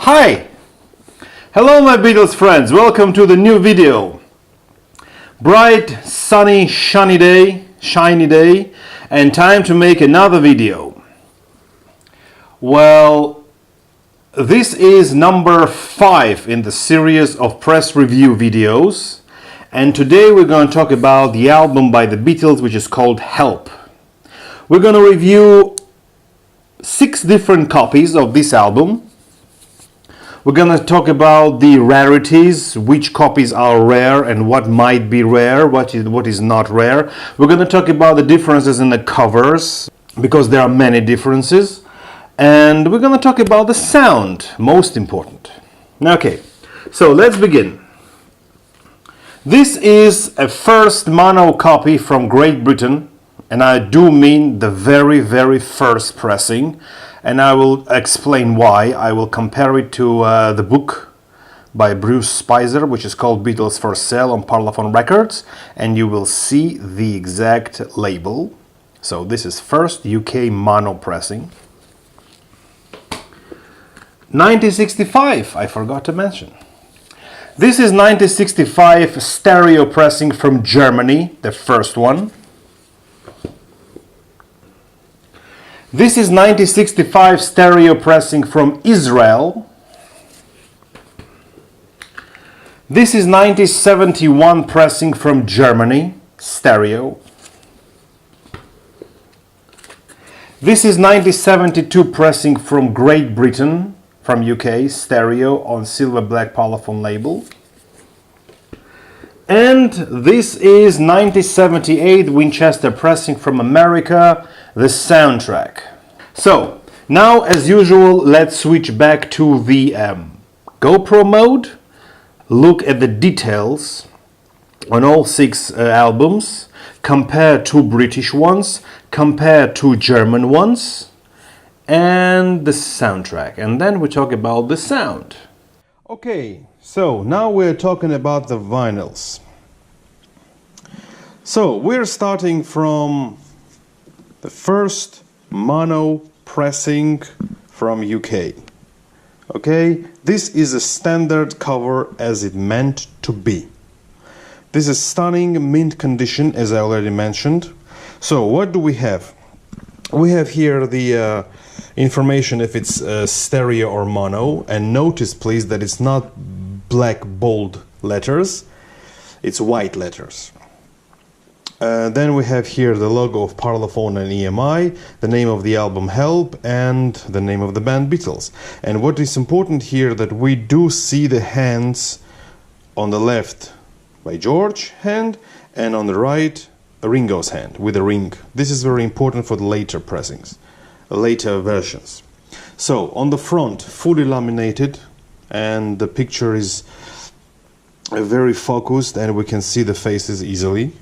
Hi! Hello my Beatles friends, welcome to the new video. Bright, sunny, shiny day, and time to make another video. Well, this is number 5 in the series of press review videos, and today we're going to talk about the album by the Beatles which is called Help. We're going to review 6 different copies of this album. We're going to talk about the rarities, which copies are rare and what might be rare, what is not rare. We're going to talk about the differences in the covers, because there are many differences. And we're going to talk about the sound, most important. Okay, so let's begin. This is a first mono copy from Great Britain, and I do mean the very, very first pressing. And I will explain why. I will compare it to the book by Bruce Spicer, which is called Beatles for Sale on Parlophone Records, and you will see the exact label. So this is first UK mono pressing. 1965, I forgot to mention. This is 1965 stereo pressing from Germany, the first one. This is 1965 stereo pressing from Israel. This is 1971 pressing from Germany, stereo. This is 1972 pressing from Great Britain, from UK, stereo on silver black Parlophone label. And this is 1978 Winchester pressing from America, the soundtrack. So now, as usual, let's switch back to the GoPro mode, look at the details on all 6 albums, compare 2 British ones, compare 2 German ones, and the soundtrack, and then we talk about the sound. Okay, so now we're talking about the vinyls. So we're starting from the first mono pressing from UK. Okay, this is a standard cover as it meant to be. This is stunning mint condition, as I already mentioned. So what do we have? We have here the information if it's stereo or mono, and notice please that it's not black bold letters, it's white letters. Then we have here the logo of Parlophone and EMI, the name of the album Help, and the name of the band Beatles. And what is important here that we do see the hands on the left by George hand, and on the right Ringo's hand with a ring. This is very important for the later pressings, later versions. So on the front, fully laminated, and the picture is very focused and we can see the faces easily.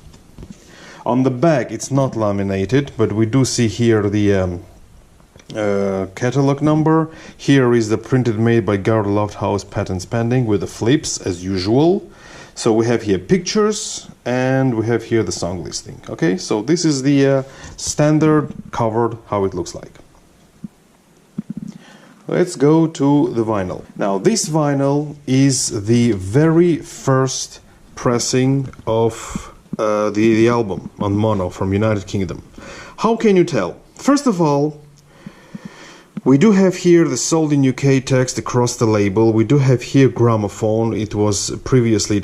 On the back it's not laminated, but we do see here the catalog number. Here is the printed made by Gard Lofthouse patents pending with the flips as usual. So we have here pictures and we have here the song listing. Okay, so this is the standard covered, how it looks like. Let's go to the vinyl. Now this vinyl is the very first pressing of the album on mono from United Kingdom. How can you tell? First of all, we do have here the sold in UK text across the label. We do have here gramophone. It was previously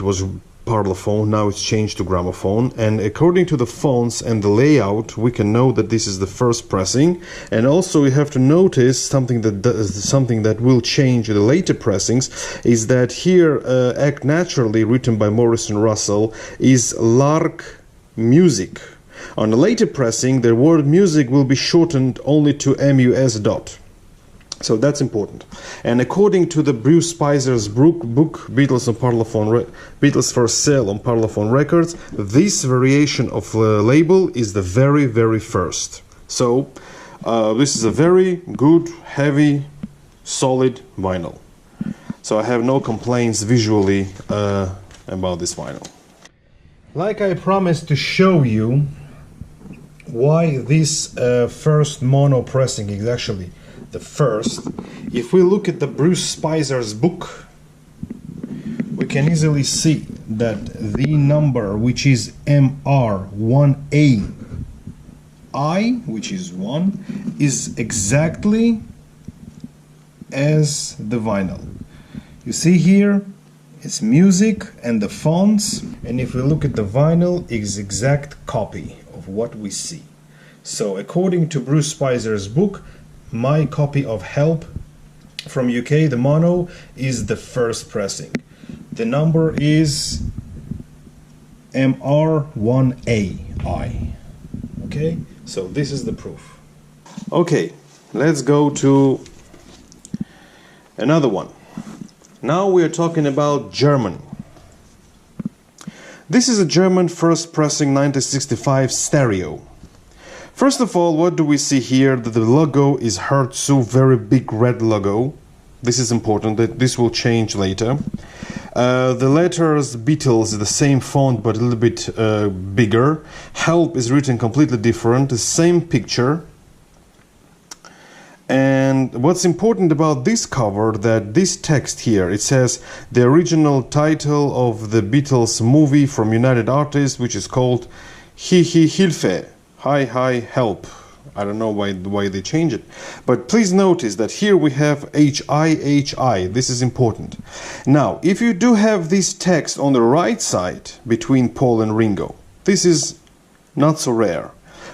Parlophone, now it's changed to gramophone, and according to the fonts and the layout we can know that this is the first pressing. And also we have to notice something that will change the later pressings is that here Act Naturally, written by Morrison Russell, is Lark Music. On the later pressing the word music will be shortened only to MUS dot. So that's important. And according to the Bruce Spicer's book Beatles on Parlophone, Beatles for Sale on Parlophone Records, this variation of label is the very, very first. So this is a very good, heavy, solid vinyl. So I have no complaints visually about this vinyl. Like I promised to show you why this first mono pressing is actually the first. If we look at the Bruce Spicer's book, we can easily see that the number, which is MR1AI, which is 1, is exactly as the vinyl. You see here, it's music and the fonts, and if we look at the vinyl, it's exact copy of what we see. So according to Bruce Spicer's book, my copy of Help from UK, the mono, is the first pressing. The number is MR1AI. Okay, so this is the proof. Okay, let's go to another one. Now we are talking about German. This is a German first pressing 1965 stereo. First of all, what do we see here? That the logo is Hertzu, very big red logo. This is important, that this will change later. The letters Beatles is the same font but a little bit bigger. Help is written completely different, the same picture. And what's important about this cover, that this text here, it says the original title of the Beatles movie from United Artists, which is called Hi Hi Hilfe, Hi Hi Help. I don't know why they change it. But please notice that here we have H-I-H-I. This is important. Now, if you do have this text on the right side between Paul and Ringo, this is not so rare.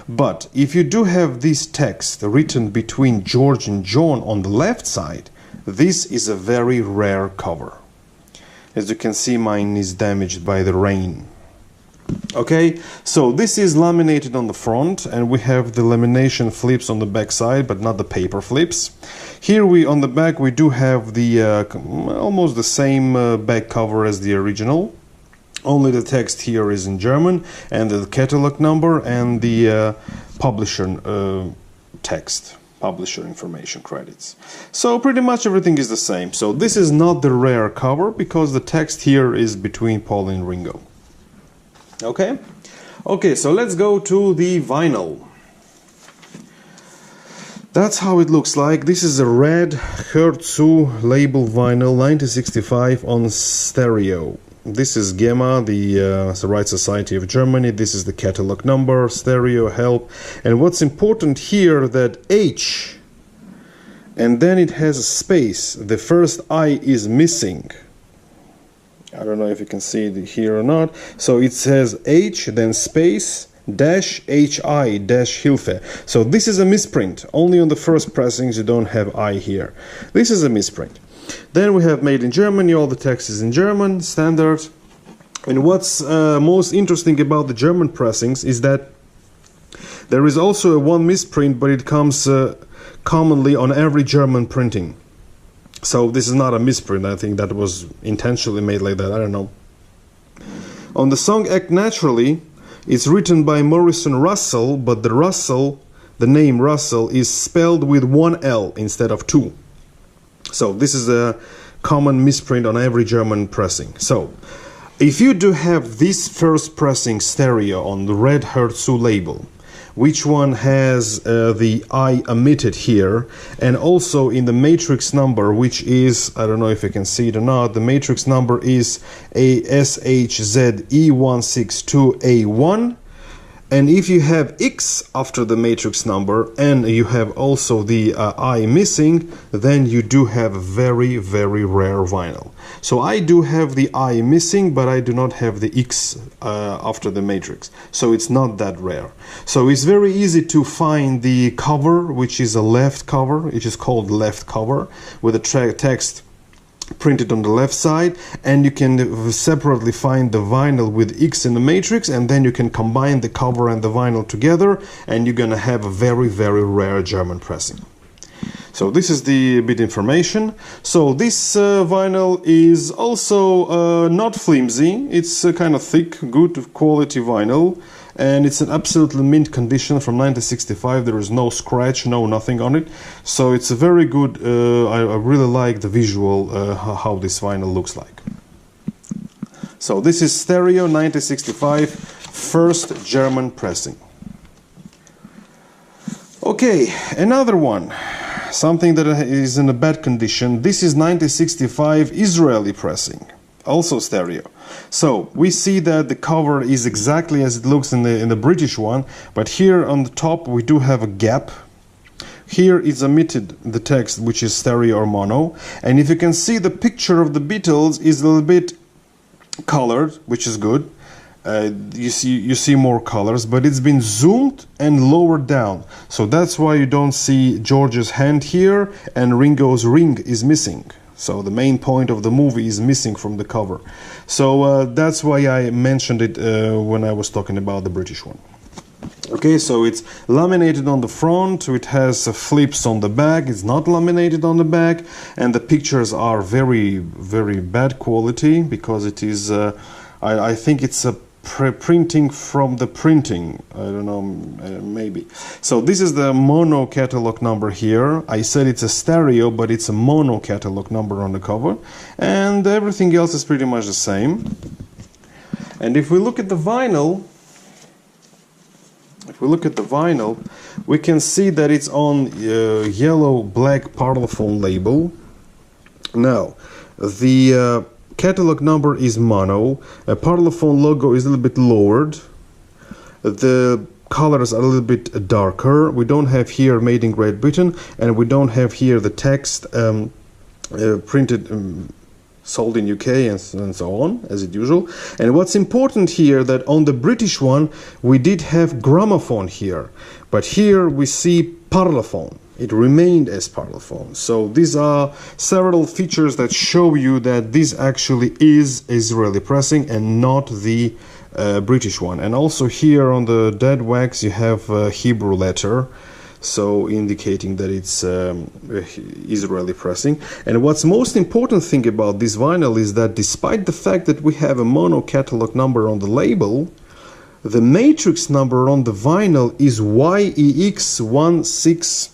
But if you do have this text written between George and John on the left side, this is a very rare cover. As you can see, mine is damaged by the rain. Okay, so this is laminated on the front, and we have the lamination flips on the back side, but not the paper flips. Here on the back we do have the almost the same back cover as the original. Only the text here is in German, and the catalog number and the publisher text, publisher information credits. So pretty much everything is the same. So this is not the rare cover because the text here is between Paul and Ringo. Okay? Okay, so let's go to the vinyl. That's how it looks like. This is a red Hertzu label vinyl 1965 on stereo. This is GEMA, the Right Society of Germany. This is the catalog number, stereo, help. And what's important here, that H, and then it has a space. The first I is missing. I don't know if you can see it here or not. So it says H, then space, dash, HI, dash, Hilfe. So this is a misprint. Only on the first pressings you don't have I here. This is a misprint. Then we have made in Germany, all the text is in German, standard. And what's most interesting about the German pressings is that there is also a one misprint, but it comes commonly on every German printing. So this is not a misprint. I think that was intentionally made like that, I don't know. On the song Act Naturally, it's written by Morrison Russell, but the name Russell is spelled with one L instead of two. So this is a common misprint on every German pressing. So if you do have this first pressing stereo on the red Hertzu label, which one has the I omitted here, and also in the matrix number, which is, I don't know if you can see it or not, the matrix number is ASHZE162A1. And if you have X after the matrix number and you have also the I missing, then you do have a very, very rare vinyl. So I do have the I missing, but I do not have the X after the matrix. So it's not that rare. So it's very easy to find the cover, which is a left cover. It is called left cover, with the text printed on the left side, and you can separately find the vinyl with X in the matrix, and then you can combine the cover and the vinyl together, and you're gonna have a very, very rare German pressing. So this is the bit information. So this vinyl is also not flimsy. It's kind of thick, good quality vinyl, and it's an absolutely mint condition from 1965. There is no scratch, no nothing on it. So it's a very good, I really like the visual, how this vinyl looks like. So this is stereo 1965, first German pressing. Okay, another one. something that is in a bad condition. This is 1965 Israeli pressing, also stereo. So we see that the cover is exactly as it looks in the British one, but here on the top we do have a gap. Here is omitted the text, which is stereo or mono, and if you can see, the picture of the Beatles is a little bit colored, which is good. You see more colors, but it's been zoomed and lowered down, so that's why you don't see George's hand here, and Ringo's ring is missing. So the main point of the movie is missing from the cover. So that's why I mentioned it when I was talking about the British one. Okay, so it's laminated on the front, it has flips on the back, it's not laminated on the back, and the pictures are very, very bad quality, because it is, I think it's a printing from the printing, I don't know, maybe. So this is the mono catalog number here. I said it's a stereo, but it's a mono catalog number on the cover, and everything else is pretty much the same. And if we look at the vinyl, we can see that it's on yellow-black Parlophone label. Now, the catalog number is mono. A Parlophone logo is a little bit lowered. The colors are a little bit darker. We don't have here Made in Great Britain, and we don't have here the text printed, sold in UK, and so on, as it usual. And what's important here, that on the British one we did have gramophone here, but here we see Parlophone. It remained as Parlophone. So these are several features that show you that this actually is Israeli pressing and not the British one. And also here on the dead wax you have a Hebrew letter, so indicating that it's Israeli pressing. And what's most important thing about this vinyl is that despite the fact that we have a mono catalog number on the label, the matrix number on the vinyl is YEX16.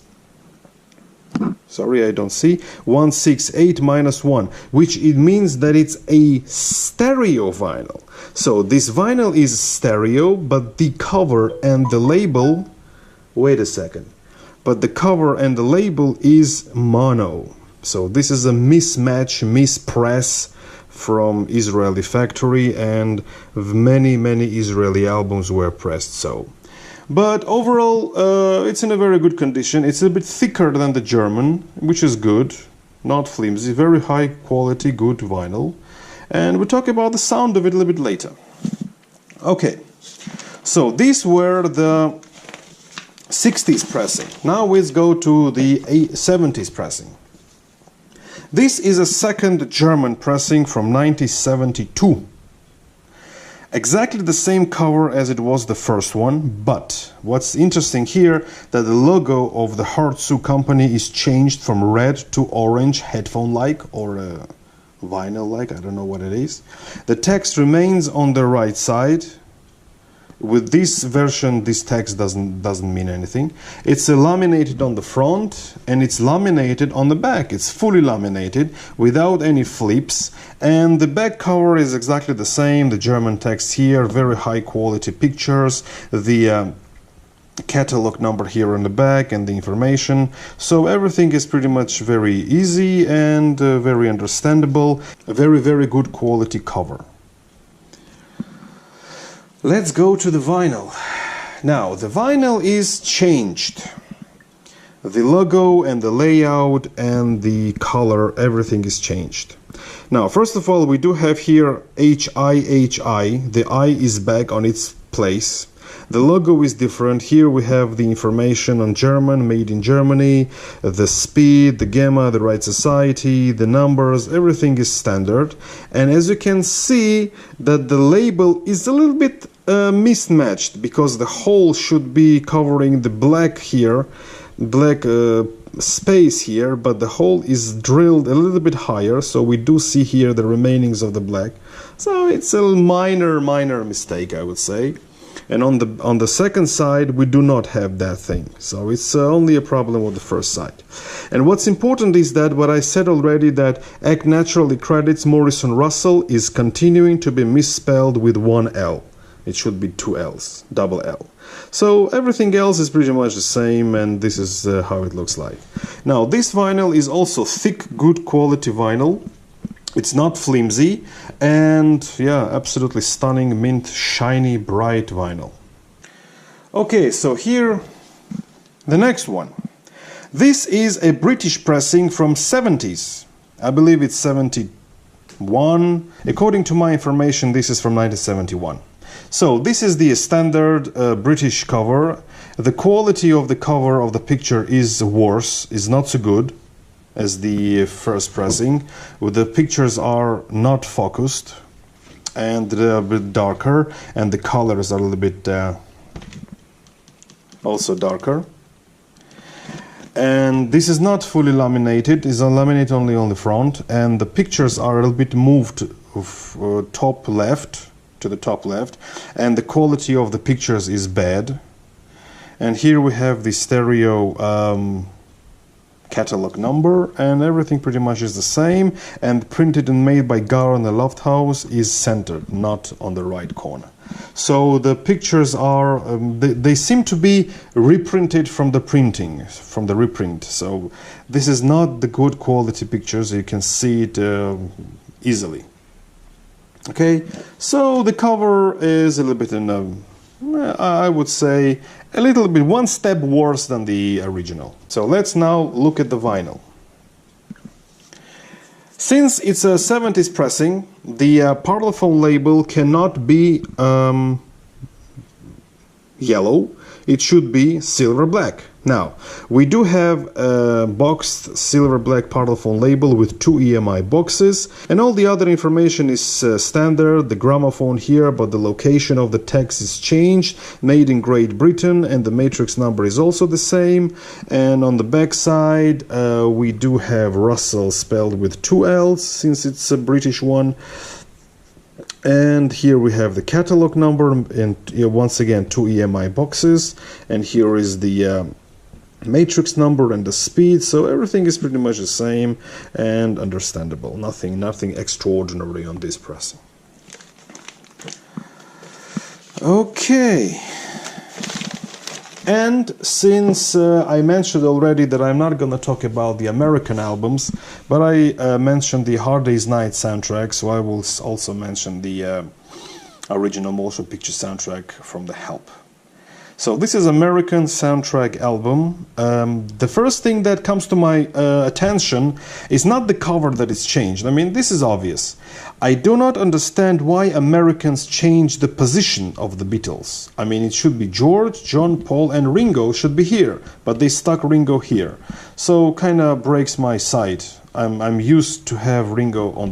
Sorry, I don't see. 168-1, which it means that it's a stereo vinyl. So this vinyl is stereo, but the cover and the label, wait a second, but the cover and the label is mono. So this is a mismatch, mispress from Israeli factory, and many Israeli albums were pressed so. But overall, it's in a very good condition. It's a bit thicker than the German, which is good, not flimsy, very high quality, good vinyl. And we'll talk about the sound of it a little bit later. Okay, so these were the 60s pressing. Now let's go to the 70s pressing. This is a second German pressing from 1972. Exactly the same cover as it was the first one, but what's interesting here, that the logo of the Hartsu company is changed from red to orange, headphone-like or vinyl-like, I don't know what it is. The text remains on the right side. With this version, this text doesn't mean anything. It's laminated on the front and it's laminated on the back. It's fully laminated without any flips, and the back cover is exactly the same. The German text here, very high quality pictures, the catalog number here on the back and the information. So everything is pretty much very easy and very understandable. A very good quality cover. Let's go to the vinyl. Now, the vinyl is changed. The logo and the layout and the color, everything is changed. Now, first of all, we do have here HI. The I is back on its place. The logo is different. Here we have the information on German, made in Germany, the speed, the gamma, the right society, the numbers, everything is standard. And as you can see, that the label is a little bit mismatched, because the hole should be covering the black here, black space here, but the hole is drilled a little bit higher, so we do see here the remainings of the black. So it's a minor mistake, I would say. And on the second side, we do not have that thing. So it's only a problem with the first side. And what's important is that what I said already, that Act Naturally credits Morrison Russell is continuing to be misspelled with one L. It should be two L's, double L. So everything else is pretty much the same, and this is how it looks like. Now this vinyl is also thick, good quality vinyl. It's not flimsy, and yeah, absolutely stunning, mint, shiny, bright vinyl. Okay, so here, the next one. This is a British pressing from 70s. I believe it's 71. According to my information, this is from 1971. So this is the standard British cover. The quality of the cover of the picture is worse, is not so good as the first pressing. The pictures are not focused, and they're a bit darker, and the colors are a little bit also darker. And this is not fully laminated, it's laminated only on the front, and the pictures are a little bit moved top left, to the top left, and the quality of the pictures is bad. And here we have the stereo catalog number, and everything pretty much is the same, and printed and made by Garner Lofthouse is centered, not on the right corner. So the pictures are, they seem to be reprinted from the printing, from the reprint. So this is not the good quality pictures, you can see it easily. Okay, so the cover is a little bit in a, I would say, a little bit one step worse than the original. So let's now look at the vinyl. Since it's a 70s pressing, the Parlophone label cannot be yellow, it should be silver black. Now, we do have a boxed silver black Parlophone label with 2 EMI boxes, and all the other information is standard, the gramophone here, but the location of the text is changed, made in Great Britain, and the matrix number is also the same. And on the back side, we do have Russell spelled with 2 L's, since it's a British one. And here we have the catalog number, and once again 2 EMI boxes, and here is the matrix number and the speed, so everything is pretty much the same and understandable. Nothing extraordinary on this pressing. Okay, and since I mentioned already that I'm not gonna talk about the American albums, but I mentioned the Hard Day's Night soundtrack, so I will also mention the original motion picture soundtrack from The Help. So this is American soundtrack album. The first thing that comes to my attention is not the cover that is changed. I mean, this is obvious. I do not understand why Americans changed the position of the Beatles. I mean, it should be George, John, Paul, and Ringo should be here, but they stuck Ringo here. So kind of breaks my sight. I'm used to have Ringo on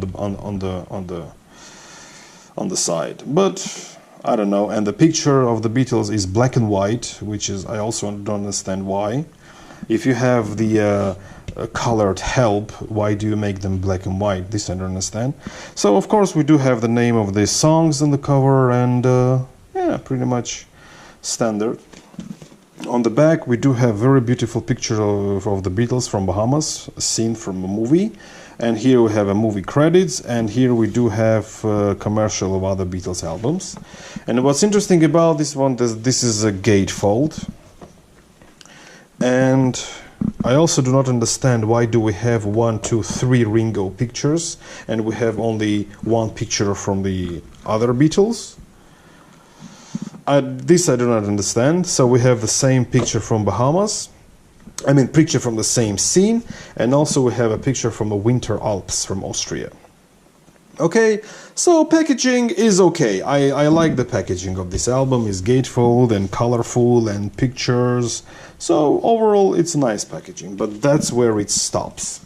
the side, but I don't know. And the picture of the Beatles is black and white, which is, I also don't understand why. If you have the colored Help, why do you make them black and white? This I don't understand. So of course we do have the name of the songs on the cover, and yeah, pretty much standard. On the back we do have very beautiful picture of the Beatles from Bahamas, a scene from a movie. And here we have a movie credits, and here we do have a commercial of other Beatles albums. And what's interesting about this one is this is a gatefold. And I also do not understand why do we have 1, 2, 3 Ringo pictures, and we have only one picture from the other Beatles. This I do not understand. So we have the same picture from Bahamas. I mean, picture from the same scene, and also we have a picture from the Winter Alps from Austria. Okay, so packaging is okay. I like the packaging of this album. It's gatefold and colorful and pictures. So overall, it's nice packaging, but that's where it stops.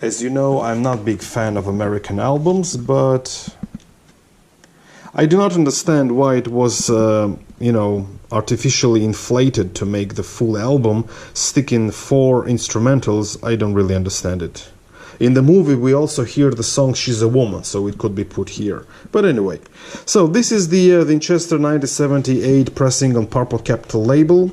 As you know, I'm not a big fan of American albums, but I do not understand why it was, you know, artificially inflated to make the full album, stick in 4 instrumentals. I don't really understand it. In the movie we also hear the song She's a Woman, so it could be put here. But anyway, so this is the Winchester 1978 pressing on Purple Capital label.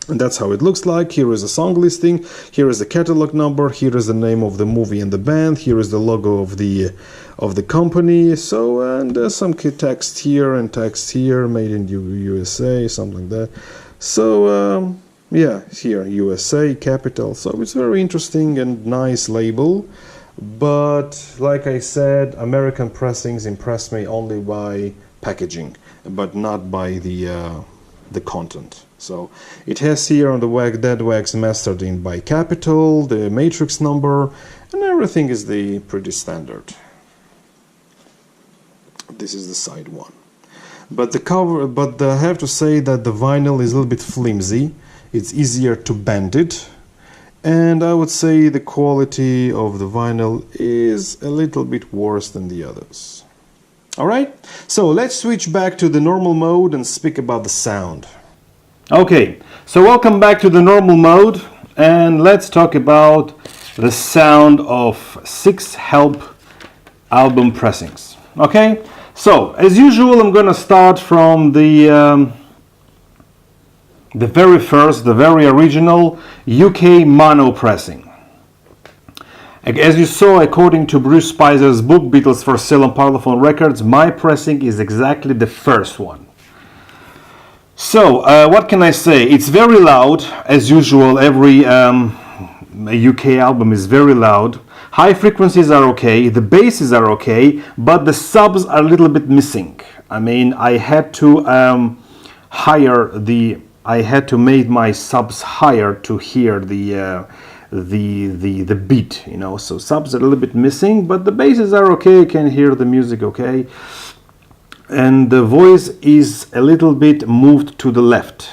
And that's how it looks like. Here is a song listing, here is the catalog number, here is the name of the movie and the band, here is the logo of the of the company. So, and there's some text here and text here, made in USA, something like that. So, yeah, here USA capital. So it's very interesting and nice label. But like I said, American pressings impress me only by packaging, but not by the content. So it has here on the dead wax mastered in by capital, the matrix number, and everything is the pretty standard. This is the side one. But the cover, but I have to say that the vinyl is a little bit flimsy. It's easier to bend it. And I would say the quality of the vinyl is a little bit worse than the others. Alright, so let's switch back to the normal mode and speak about the sound. Okay, so welcome back to the normal mode, and let's talk about the sound of 6 Help album pressings. Okay, so as usual, I'm gonna start from the very first, the very original UK mono pressing. As you saw, according to Bruce Spicer's book, Beatles for Sale on Parlophone Records, my pressing is exactly the first one. So, what can I say? It's very loud, as usual. Every UK album is very loud. High frequencies are okay, the basses are okay, but the subs are a little bit missing. I mean, I had to I had to make my subs higher to hear the beat, you know. So subs are a little bit missing, but the basses are okay. You can hear the music okay, and the voice is a little bit moved to the left.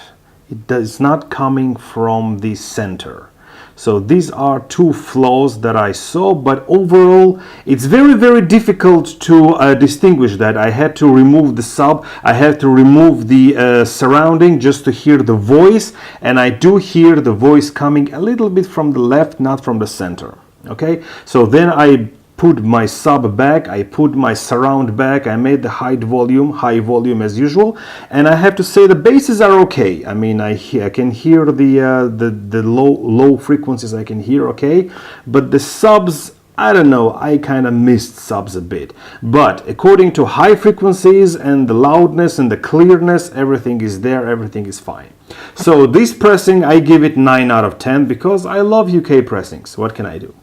It is not coming from the center. So these are 2 flaws that I saw, but overall it's very, very difficult to distinguish that. I had to remove the sub, I had to remove the surrounding just to hear the voice, and I do hear the voice coming a little bit from the left, not from the center. Okay, so then I put my sub back, I put my surround back, I made the high volume as usual, and I have to say the basses are okay. I mean, I can hear the low frequencies, I can hear okay, but the subs, I don't know, I kind of missed subs a bit. But according to high frequencies and the loudness and the clearness, everything is there, everything is fine. So this pressing, I give it 9 out of 10 because I love UK pressings. What can I do?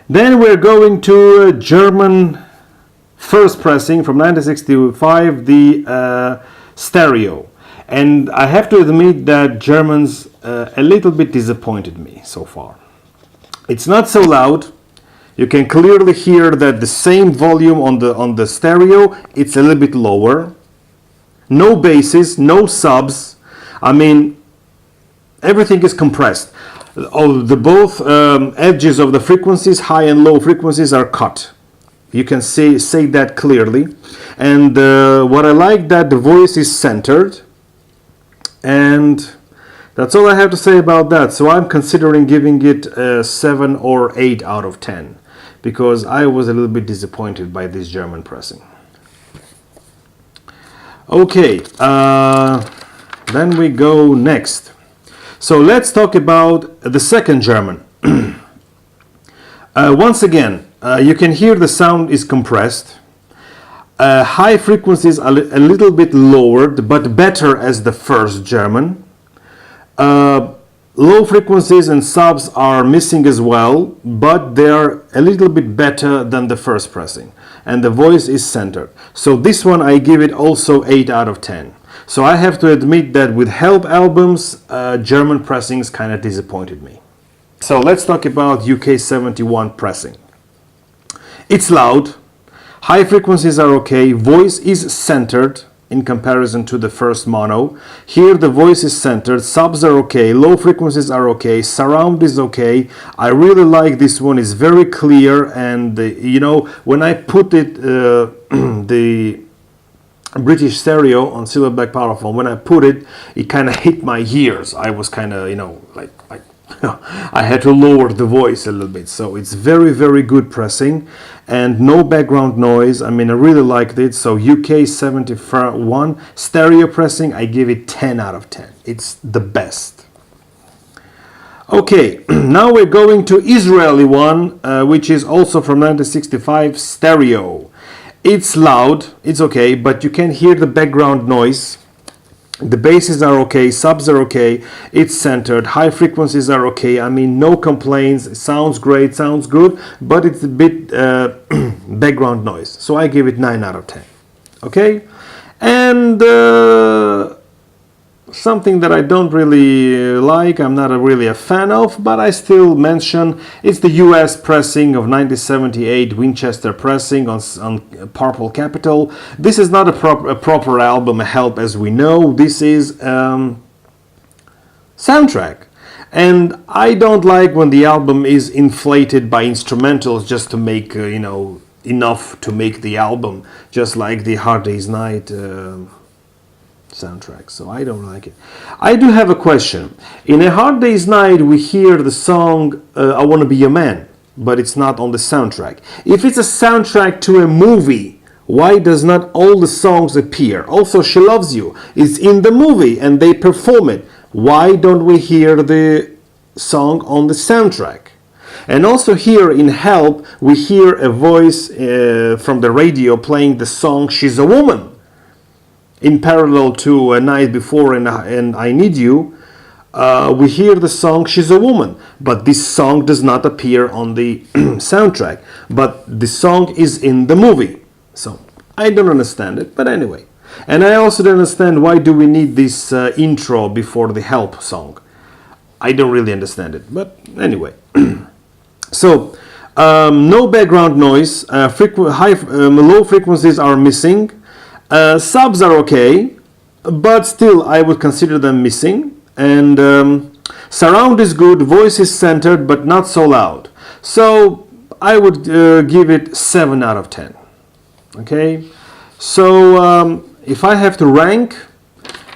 Then we're going to German first pressing from 1965, the stereo. And I have to admit that Germans a little bit disappointed me so far. It's not so loud. You can clearly hear that the same volume on the stereo, it's a little bit lower. No basses, no subs. I mean, everything is compressed. Both edges of the frequencies, high and low frequencies, are cut. You can say that clearly. And what I like, that the voice is centered. And that's all I have to say about that. So I'm considering giving it 7 or 8 out of 10 because I was a little bit disappointed by this German pressing. Okay, then we go next. So let's talk about the second German. Once again, you can hear the sound is compressed. High frequencies are a little bit lowered, but better as the first German. Low frequencies and subs are missing as well, but they're a little bit better than the first pressing. And the voice is centered. So this one I give it also 8 out of 10. So I have to admit that with Help albums, German pressings kind of disappointed me. So let's talk about UK 71 pressing. It's loud, high frequencies are okay, voice is centered in comparison to the first mono. Here the voice is centered, subs are okay, low frequencies are okay, surround is okay. I really like this one, it's very clear, and you know, when I put it, the British stereo on Silverback Parlophone, when I put it, it kind of hit my ears. I was kind of, you know, like I had to lower the voice a little bit. So it's very, very good pressing and no background noise. I mean, I really liked it. So UK 71 stereo pressing, I give it 10 out of 10. It's the best. Okay, now we're going to Israeli one, which is also from 1965, Stereo. It's loud, it's okay, but you can hear the background noise. The basses are okay, subs are okay, it's centered, high frequencies are okay, I mean no complaints, it sounds great, sounds good, but it's a bit background noise. So I give it 9 out of 10. Okay? And something that I don't really like, I'm not really a fan of, but I still mention, it's the US pressing of 1978 Winchester pressing on Purple Capitol. This is not a proper album, Help, as we know. This is soundtrack. And I don't like when the album is inflated by instrumentals just to make, enough to make the album, just like the Hard Day's Night soundtrack. So I don't like it. I do have a question. In A Hard Day's Night we hear the song I Wanna Be Your Man, but it's not on the soundtrack. If it's a soundtrack to a movie, why does not all the songs appear? Also, She Loves You is in the movie and they perform it. Why don't we hear the song on the soundtrack? And also here in Help we hear a voice from the radio playing the song She's a Woman. In parallel to A Night Before and I Need You, we hear the song She's a Woman, but this song does not appear on the soundtrack, but the song is in the movie. So I don't understand it, but anyway. And I also don't understand why do we need this intro before the Help song. I don't really understand it, but anyway. So no background noise, low frequencies are missing. Subs are okay, but still I would consider them missing. And surround is good, voice is centered, but not so loud. So I would give it 7 out of 10. Okay, so if I have to rank,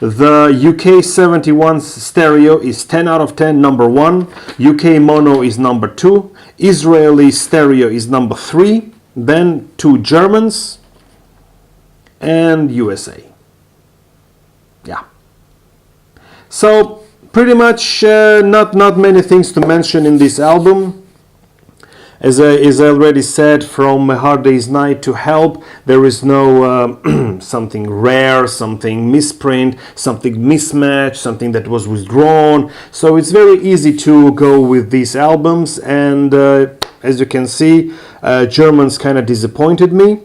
the UK 71 stereo is 10 out of 10, number 1. UK mono is number 2. Israeli stereo is number 3. Then 2 Germans. And USA. Yeah. So pretty much not many things to mention in this album. As I already said, from A Hard Day's Night to Help, there is no something rare, something misprint, something mismatched, something that was withdrawn. So it's very easy to go with these albums. And as you can see, Germans kind of disappointed me.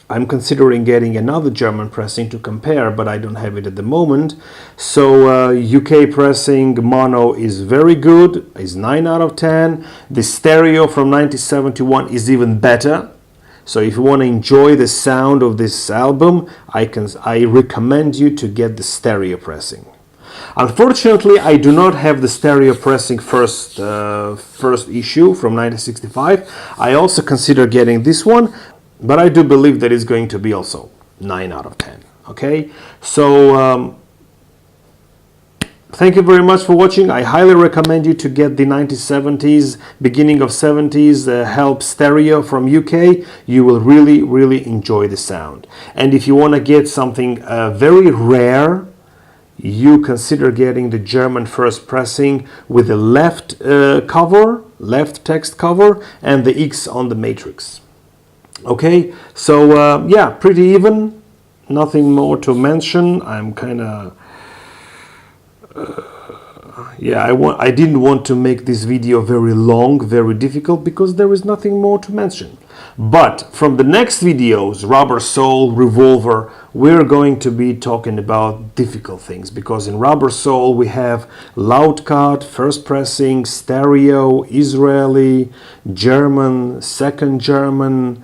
I'm considering getting another German pressing to compare, but I don't have it at the moment. So UK pressing mono is very good, is 9 out of 10. The stereo from 1971 is even better. So if you want to enjoy the sound of this album, I recommend you to get the stereo pressing. Unfortunately, I do not have the stereo pressing first issue from 1965. I also consider getting this one. But I do believe that it's going to be also 9 out of 10. Okay, so thank you very much for watching. I highly recommend you to get the 1970s, beginning of 70s Help stereo from UK. You will really enjoy the sound. And if you want to get something very rare, you consider getting the German first pressing with the left cover, left text cover, and the X on the matrix. Okay, so yeah, pretty even, nothing more to mention. I'm kind of I didn't want to make this video very long, very difficult, because there is nothing more to mention. But from the next videos, Rubber Soul, Revolver, we're going to be talking about difficult things, because in Rubber Soul we have loud cut, first pressing, stereo, Israeli, German, second German,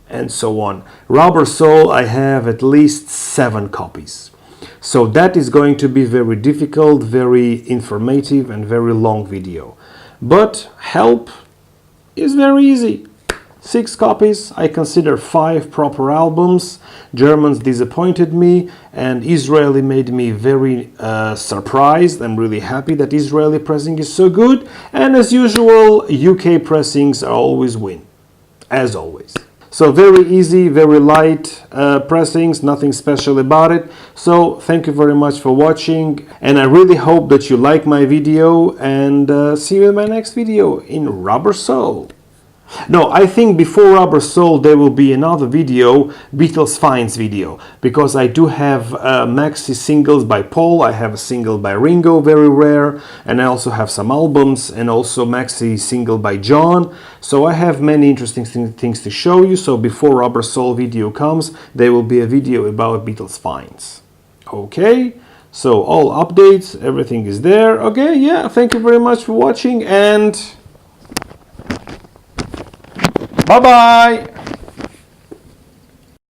and so on. Rubber Soul, I have at least 7 copies. So that is going to be very difficult, very informative, and very long video. But Help is very easy. 6 copies. I consider 5 proper albums. Germans disappointed me, and Israeli made me very surprised. I'm really happy that Israeli pressing is so good. And as usual, UK pressings always win, as always. So very easy, very light pressings, nothing special about it. So thank you very much for watching, and I really hope that you like my video, and see you in my next video in Rubber Soul. No, I think before Rubber Soul there will be another video, Beatles Finds video, because I do have maxi singles by Paul, I have a single by Ringo, very rare, and I also have some albums, and also maxi single by John. So I have many interesting things to show you. So before Rubber Soul video comes, there will be a video about Beatles Finds. Okay, so all updates, everything is there. Okay, yeah, thank you very much for watching, and bye-bye!